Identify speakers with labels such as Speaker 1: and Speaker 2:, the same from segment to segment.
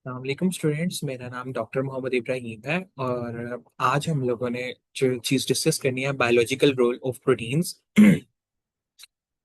Speaker 1: वालेकुम स्टूडेंट्स, मेरा नाम डॉक्टर मोहम्मद इब्राहिम है। और आज हम लोगों ने जो चीज़ डिस्कस करनी है, biological role of proteins.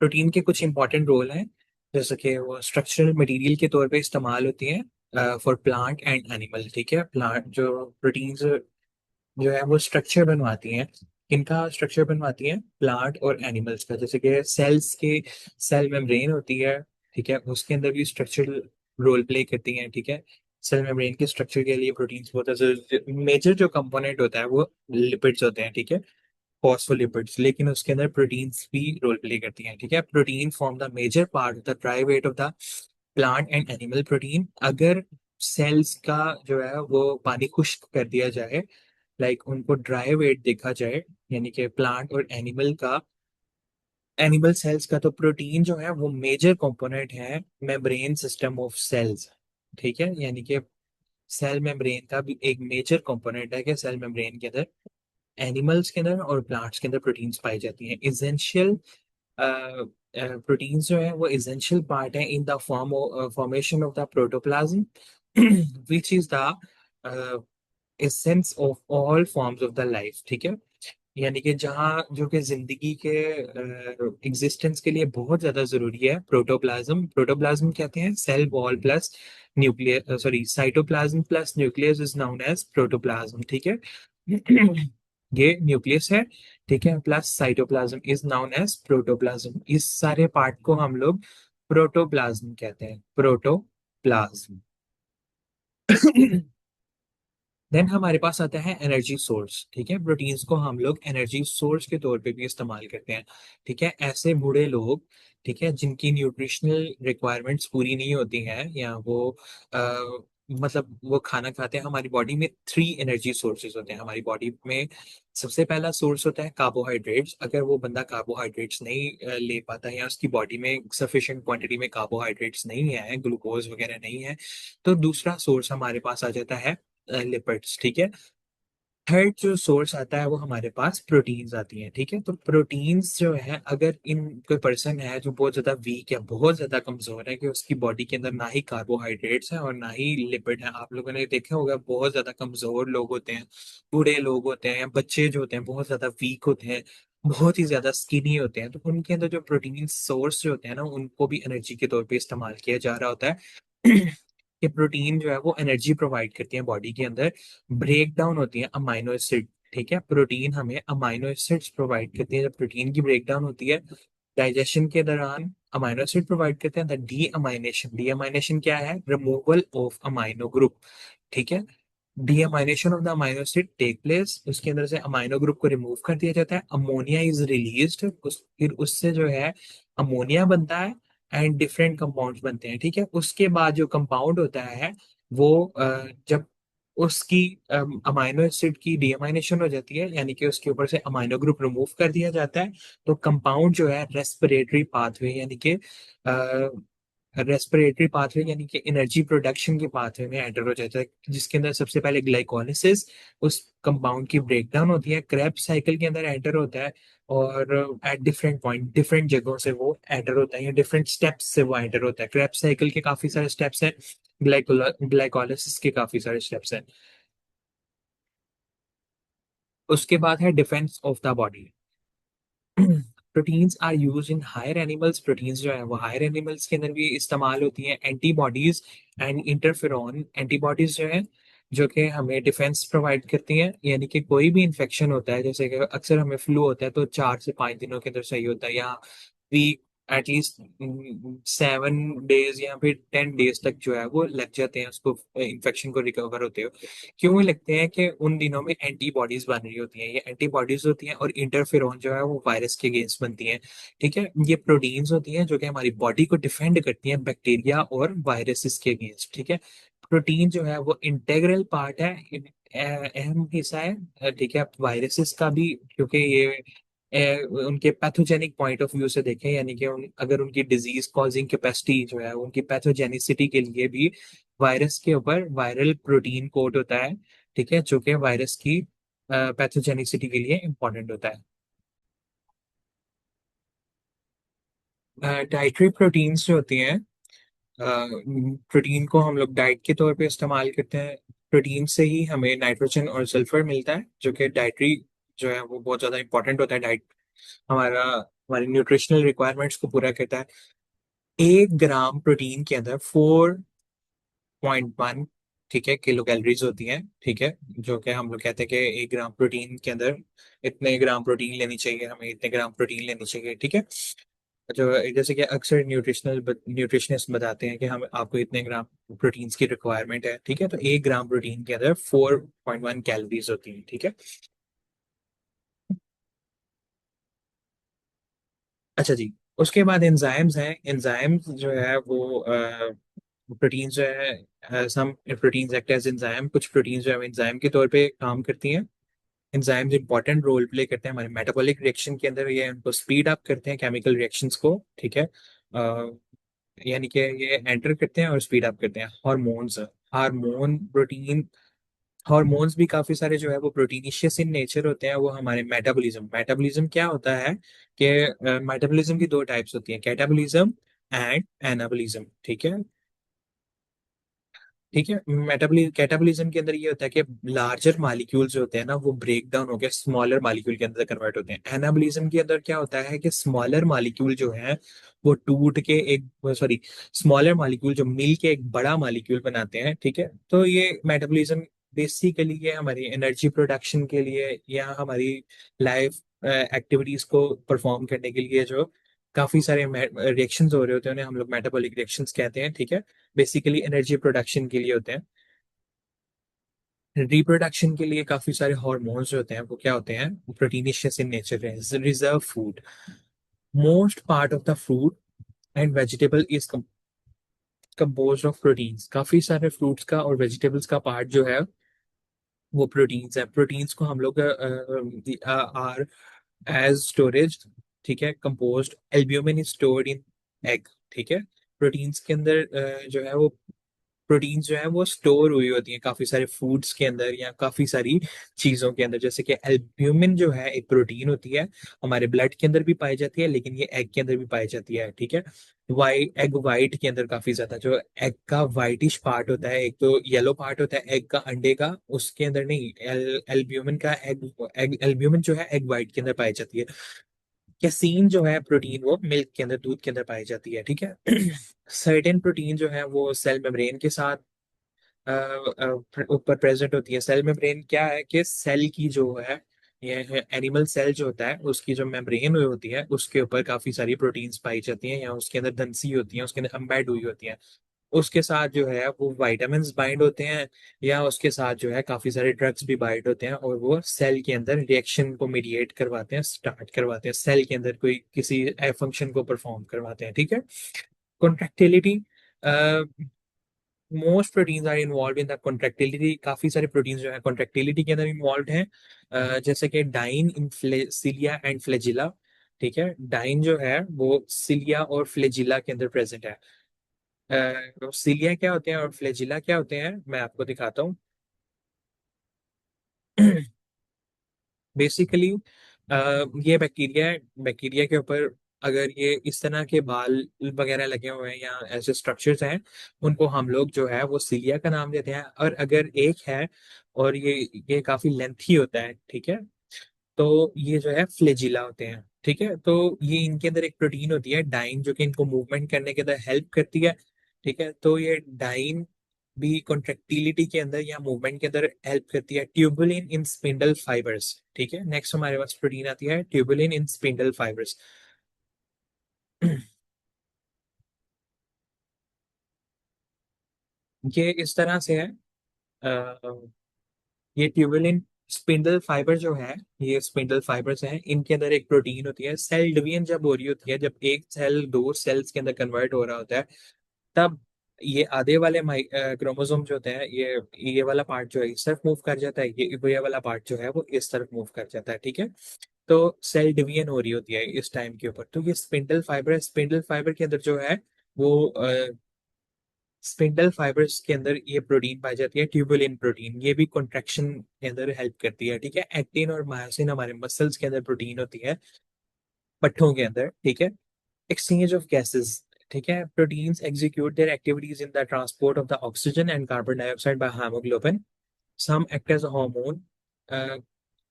Speaker 1: Protein के कुछ इंपॉर्टेंट रोल हैं, जैसे कि वो स्ट्रक्चरल मटेरियल के तौर पे इस्तेमाल होती हैं फॉर प्लांट एंड एनिमल। ठीक है, प्लांट जो प्रोटीन्स जो है वो स्ट्रक्चर बनवाती हैं। किनका स्ट्रक्चर बनवाती हैं? प्लांट और एनिमल्स का। जैसे कि सेल्स के सेल मेम्ब्रेन होती है, ठीक है, उसके अंदर भी स्ट्रक्चरल रोल प्ले करती हैं। ठीक है, सेल मेम्ब्रेन के स्ट्रक्चर के लिए प्रोटीन्स बहुत मेजर जो कंपोनेंट होता है वो लिपिड्स होते हैं। ठीक है, फॉस्फोलिपिड्स, लेकिन उसके अंदर प्रोटीन्स भी रोल प्ले करती हैं। ठीक है, protein form the major part of the dry weight of the plant and animal protein. अगर सेल्स का जो है वो पानी खुश्क कर दिया जाए, लाइक उनको ड्राई वेट देखा जाए, यानी कि प्लांट और एनिमल सेल्स का, तो प्रोटीन जो है वो मेजर कंपोनेंट है मेम्ब्रेन सिस्टम ऑफ सेल्स। ठीक है, यानी कि सेल मेम्ब्रेन का भी एक मेजर कंपोनेंट है कि सेल मेम्ब्रेन के अंदर एनिमल्स के अंदर और प्लांट्स के अंदर प्रोटीन्स पाई जाती हैं। इसेंशियल प्रोटीन्स जो है वो इसेंशियल पार्ट है in the formation of the protoplasm which is the essence of all forms of the life. ठीक है, यानी कि जहाँ जो कि जिंदगी के एग्जिस्टेंस के लिए बहुत ज्यादा जरूरी है, प्रोटोप्लाज्म। प्रोटोप्लाज्म कहते हैं cell wall plus nucleus, sorry, cytoplasm plus nucleus is known as protoplasm. ठीक है, ये न्यूक्लियस है, ठीक है, plus cytoplasm is known as protoplasm. इस सारे पार्ट को हम लोग प्रोटोप्लाज्म कहते हैं, प्रोटोप्लाज्म। देन हमारे पास आता है एनर्जी सोर्स। ठीक है, प्रोटीन्स को हम लोग एनर्जी सोर्स के तौर पे भी इस्तेमाल करते हैं। ठीक है, ऐसे बूढ़े लोग, ठीक है, जिनकी न्यूट्रिशनल रिक्वायरमेंट्स पूरी नहीं होती हैं, या वो मतलब वो खाना खाते हैं, हमारी बॉडी में थ्री एनर्जी सोर्सेज होते हैं हमारी बॉडी में। सबसे पहला सोर्स होता है कार्बोहाइड्रेट्स। अगर वो बंदा कार्बोहाइड्रेट्स नहीं ले पाता, या उसकी बॉडी में सफिशिएंट क्वांटिटी में कार्बोहाइड्रेट्स नहीं है, ग्लूकोज वगैरह नहीं है, तो दूसरा सोर्स हमारे पास आ जाता है लिपिड्स। ठीक है, थर्ड जो सोर्स आता है वो हमारे पास प्रोटीन्स आती हैं। ठीक है, तो प्रोटीन्स जो है, अगर इन कोई पर्सन है जो बहुत ज्यादा वीक है, बहुत ज्यादा कमजोर है, कि उसकी बॉडी के अंदर ना ही कार्बोहाइड्रेट्स है और ना ही लिपिड है, आप लोगों ने देखा होगा बहुत ज्यादा कमजोर लोग होते हैं, बूढ़े लोग होते हैं, या बच्चे जो होते हैं बहुत ज्यादा वीक होते हैं, बहुत ही ज्यादा स्किनी होते हैं, तो उनके अंदर जो प्रोटीन सोर्स जो होते हैं ना, उनको भी एनर्जी के तौर पे इस्तेमाल किया जा रहा होता है। कि प्रोटीन जो है वो एनर्जी प्रोवाइड करती है बॉडी के अंदर, ब्रेक डाउन होती है अमाइनो एसिड। ठीक है, प्रोटीन हमें अमाइनो एसिड्स प्रोवाइड करती है। जब प्रोटीन की ब्रेक डाउन होती है डाइजेशन के दौरान, अमाइनो एसिड प्रोवाइड करते हैं the deamination. Deamination क्या है? Removal of amino group. ठीक है, deamination of the amino acid take place, उसके अंदर से अमाइनो ग्रुप को रिमूव कर दिया जाता है, अमोनिया इज रिलीज्ड, फिर उससे जो है अमोनिया बनता है एंड डिफरेंट कंपाउंड्स बनते हैं। ठीक है, उसके बाद जो कंपाउंड होता है वो जब उसकी अमाइनो एसिड की डीअमाइनेशन हो जाती है, यानी कि उसके ऊपर से अमाइनो ग्रुप रिमूव कर दिया जाता है, तो कंपाउंड जो है रेस्पिरेटरी पाथवे, यानी कि रेस्पिरेटरी पाथवे यानी कि एनर्जी प्रोडक्शन के पाथवे में एंटर हो जाता है, जिसके अंदर सबसे पहले ग्लाइकोलिसिस, उस कंपाउंड की ब्रेकडाउन होती है, क्रेब्स साइकिल के अंदर एंटर होता है, और एट डिफरेंट पॉइंट डिफरेंट जगहों से वो एंटर होता है, या डिफरेंट स्टेप्स से वो एंटर होता है। क्रेब्स साइकिल के काफी सारे स्टेप्स हैं, ग्लाइकोलाइसिस के काफी सारे स्टेप्स हैं। उसके बाद है defence of the body. Proteins are use in higher animals. प्रोटीन्स जो है वो हायर एनिमल्स के अंदर भी इस्तेमाल होती हैं। एंटीबॉडीज एंड इंटरफेरॉन, एंटीबॉडीज जो है जो कि हमें डिफेंस प्रोवाइड करती हैं, यानी कि कोई भी इंफेक्शन होता है, जैसे कि अक्सर हमें फ्लू होता है तो 4 से 5 दिनों के अंदर सही होता है, या वीक एटलीस्ट 7 डेज या फिर 10 डेज तक जो है वो लग जाते हैं उसको, इन्फेक्शन को रिकवर होते हो। क्यों लगते हैं? कि उन दिनों में एंटीबॉडीज बन रही होती हैं, ये एंटीबॉडीज होती हैं, और इंटरफेरॉन जो है वो वायरस के अगेंस्ट बनती हैं। ठीक है, ये प्रोटीन्स होती हैं जो कि हमारी बॉडी को डिफेंड करती हैं बैक्टीरिया और वायरसेस के अगेंस्ट। ठीक है, प्रोटीन जो है वो इंटेग्रल पार्ट है, अहम हिस्सा है। ठीक है, वायरसेस का भी, क्योंकि ये उनके पैथोजेनिक पॉइंट ऑफ व्यू से देखें, यानी कि अगर उनकी डिजीज कॉजिंग कैपेसिटी जो है, उनकी पैथोजेनिसिटी के लिए भी वायरस के ऊपर वायरल प्रोटीन कोट होता है। ठीक है, जो कि वायरस की पैथोजेनिसिटी के लिए इंपॉर्टेंट होता है। डाइटरी प्रोटीन्स जो होती हैं प्रोटीन को हम लोग डाइट के तौर पे इस्तेमाल करते हैं। प्रोटीन से ही हमें नाइट्रोजन और सल्फर मिलता है, जो कि डाइटरी जो है वो बहुत ज़्यादा इंपॉर्टेंट होता है। डाइट हमारा हमारी न्यूट्रिशनल रिक्वायरमेंट्स को पूरा करता है। 1 ग्राम प्रोटीन के अंदर 4.1, ठीक है, किलो कैलोरीज होती हैं, ठीक है। जो कि हम लोग कहते हैं कि 1 ग्राम प्रोटीन के अंदर इतने ग्राम प्रोटीन लेनी चाहिए, हमें इतने ग्राम प्रोटीन लेनी चाहिए, ठीक है। जो जैसे कि अक्सर न्यूट्रिशनिस्ट बताते हैं कि हम आपको इतने ग्राम प्रोटीन्स की रिक्वायरमेंट है, ठीक है। तो 1 ग्राम प्रोटीन के अंदर 4.1 कैलोरीज होती हैं, ठीक है। अच्छा जी। उसके बाद एंजाइम्स हैं। एंजाइम्स जो है वो प्रोटीन जो है, some proteins act as enzyme, कुछ प्रोटीन्स जो है एंजाइम के तौर पे काम करती हैं। एंजाइम्स इंपॉर्टेंट रोल प्ले करते हैं हमारे मेटाबॉलिक रिएक्शन के अंदर, ये उनको स्पीड अप करते हैं केमिकल रिएक्शंस को, ठीक है। यानी कि ये एंटर करते हैं और स्पीड अप करते हैं। हार्मोन्स, हार्मोन प्रोटीन हार्मोन्स भी काफी सारे जो है वो प्रोटीनिशियस इन नेचर होते हैं। वो हमारे मेटाबॉलिज्म मेटाबॉलिज्म क्या होता है कि मेटाबॉलिज्म की 2 टाइप्स होती हैं, कैटाबॉलिज्म एंड एनाबॉलिज्म, ठीक है। ठीक है। कैटाबॉलिज्म के अंदर ये होता है कि लार्जर मॉलिक्यूल्स जो होते हैं ना, वो ब्रेक डाउन होकर स्मॉलर मॉलिक्यूल के अंदर कन्वर्ट होते हैं। एनाबॉलिज्म के अंदर क्या होता है कि स्मॉलर मॉलिक्यूल जो है वो टूट के एक, सॉरी, स्मॉलर मॉलिक्यूल जो मिल के एक बड़ा मॉलिक्यूल बनाते हैं, ठीक है। तो ये मेटाबॉलिज्म बेसिकली ये हमारी एनर्जी प्रोडक्शन के लिए या हमारी लाइफ एक्टिविटीज को परफॉर्म करने के लिए जो काफी सारे रिएक्शंस हो रहे होते हैं, उन्हें हम लोग मेटाबॉलिक रिएक्शंस कहते हैं, ठीक है। बेसिकली एनर्जी प्रोडक्शन के लिए होते हैं। रिप्रोडक्शन के लिए काफी सारे हार्मोन्स जो होते हैं वो क्या होते हैं, प्रोटीनिशियस इन नेचर है। Reserve food, most part of the fruit and vegetable is composed of proteins. काफी सारे फ्रूट्स का और वेजिटेबल्स का पार्ट जो है वो प्रोटीन्स है। प्रोटीन्स को हम लोग आर एज स्टोरेज, ठीक है, composed albumin is stored in egg, ठीक है। प्रोटीन्स के अंदर जो है वो प्रोटीन्स जो है वो स्टोर हुई होती हैं काफी सारे फूड्स के अंदर या काफी सारी चीजों के अंदर। जैसे कि एल्ब्यूमिन जो है एक प्रोटीन होती है, हमारे ब्लड के अंदर भी पाई जाती है, लेकिन ये एग के अंदर भी पाई जाती है, ठीक है। एग वाइट के अंदर काफी ज्यादा जो एग का वाइटिश पार्ट होता है, एक तो येलो पार्ट होता है एग का, अंडे का, उसके अंदर नहीं, एल्ब्यूमिन का एल्ब्यूमिन जो है एग वाइट के अंदर पाई जाती है। कैसीन जो है प्रोटीन वो मिल्क के अंदर, दूध के अंदर पाई जाती है, ठीक है। सर्टेन प्रोटीन जो है वो सेल मेम्ब्रेन के साथ ऊपर प्रेजेंट होती है। सेल मेम्ब्रेन क्या है कि सेल की जो है, ये एनिमल सेल जो होता है उसकी जो मेम्ब्रेन हुई होती है उसके ऊपर काफी सारी प्रोटीन्स पाई जाती हैं, या उसके अंदर दंसी होती है, उसके अंदर एम्बेड हुई होती है। उसके साथ जो है वो वाइटामिन बाइंड होते हैं, या उसके साथ जो है काफी सारे ड्रग्स भी बाइंड होते हैं, और वो सेल के अंदर रिएक्शन को मीडिएट करवाते हैं, स्टार्ट करवाते हैं, सेल के अंदर कोई किसी फंक्शन को परफॉर्म करवाते हैं, ठीक है। Contractility, most proteins are involve in the contractility. काफी सारे प्रोटीन्स जो है कॉन्ट्रेक्टिलिटी के अंदर इन्वॉल्व हैं। जैसे कि dynein in cilia and flagella, ठीक है। डाइन जो है वो सिलिया और फ्लेजिला के अंदर प्रेजेंट है। सिलिया क्या होते हैं और फ्लेजिला क्या होते हैं, मैं आपको दिखाता हूँ। बेसिकली ये बैक्टीरिया है। बैक्टीरिया के ऊपर अगर ये इस तरह के बाल वगैरह लगे हुए हैं या ऐसे स्ट्रक्चर्स हैं, उनको हम लोग जो है वो सीलिया का नाम देते हैं। और अगर एक है और ये काफी लेंथी होता है, ठीक है, तो ये जो है फ्लेजिला होते हैं, ठीक है। तो ये इनके अंदर एक प्रोटीन होती है डाइन, जो कि इनको मूवमेंट करने के अंदर हेल्प करती है, ठीक है। तो ये डाइन भी कॉन्ट्रेक्टिलिटी के अंदर या मूवमेंट के अंदर हेल्प करती है। ट्यूबुलिन इन स्पिंडल फाइबर्स, ठीक है। नेक्स्ट हमारे पास प्रोटीन आती है ट्यूबुलिन इन स्पिंडल फाइबर्स। ये इस तरह से है। ये ट्यूबुलिन स्पिंडल फाइबर जो है, ये स्पिंडल फाइबर्स हैं, इनके अंदर एक प्रोटीन होती है। सेल डिवीजन जब हो रही होती है, जब एक सेल दो सेल्स के अंदर कन्वर्ट हो रहा होता है, तब ये आधे वाले क्रोमोसोम जो होते हैं, ये वाला पार्ट जो है इस तरफ मूव कर जाता है, ये वाला पार्ट जो है वो इस तरफ मूव कर जाता है, ठीक है। तो सेल डिवीजन हो रही होती है इस टाइम के ऊपर। तो ये स्पिंडल फाइबर है। स्पिंडल फाइबर के अंदर जो है वो स्पिंडल फाइबर्स के अंदर ये प्रोटीन पाई जाती है, ट्यूबुलिन प्रोटीन। ये भी कॉन्ट्रैक्शन के अंदर हेल्प करती है, ठीक है। एक्टिन और मायोसिन हमारे मसल्स के अंदर प्रोटीन होती है, पट्ठों के अंदर, ठीक है। एक्सचेंज ऑफ गैसेस, ठीक है, proteins execute their activities in the transport of the oxygen and carbon dioxide by hemoglobin. Some act as hormone.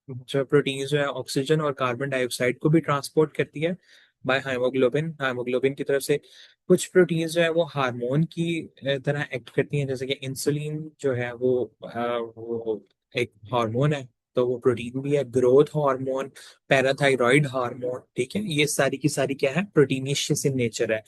Speaker 1: जो प्रोटीन्स जो है ऑक्सीजन और कार्बन डाइऑक्साइड को भी ट्रांसपोर्ट करती है बाय हाइमोग्लोबिन, हाइमोग्लोबिन की तरफ से। कुछ प्रोटीन्स जो है वो हार्मोन की तरह एक्ट करती हैं, जैसे कि इंसुलिन जो है वो एक हार्मोन है, तो वो प्रोटीन भी है। ग्रोथ हार्मोन, पैराथाइरॉइड हार्मोन, ठीक है, ये सारी की सारी क्या है, प्रोटीनिशियस इन नेचर है।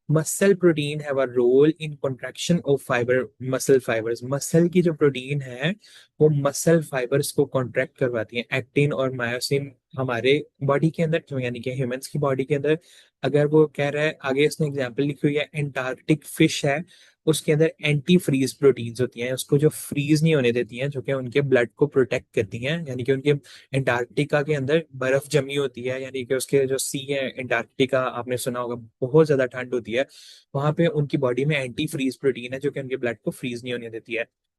Speaker 1: Muscle protein have a role in contraction of fibre, muscle fibres, muscle की जो प्रोटीन है वो मसल फाइबर्स को कॉन्ट्रैक्ट करवाती हैं। एक्टिन और मायोसिन हमारे बॉडी के अंदर, जो यानी कि ह्यूमंस की बॉडी के अंदर, अगर वो कह रहा है, आगे इसने एग्जांपल लिखी हुई है, एंटार्क्टिक फिश है, उसके अंदर एंटी फ्रीज प्रोटीन्स होती हैं, उसको जो फ्रीज नहीं होने देती हैं, जो कि उनके ब्लड को प्रोटेक्ट करती हैं। यानी कि उनके एंटार्क्टिका के अंदर बर्फ जमी होती है, यानी कि उसके जो सी है एंटार्क्टिका, आपने सुना होगा, बहुत ज्यादा ठंड होती है वहां पे। उनकी बॉडी में एंटी फ्रीज प्रोटीन है जो कि उनके ब्लड को फ्रीज नहीं होने देती है।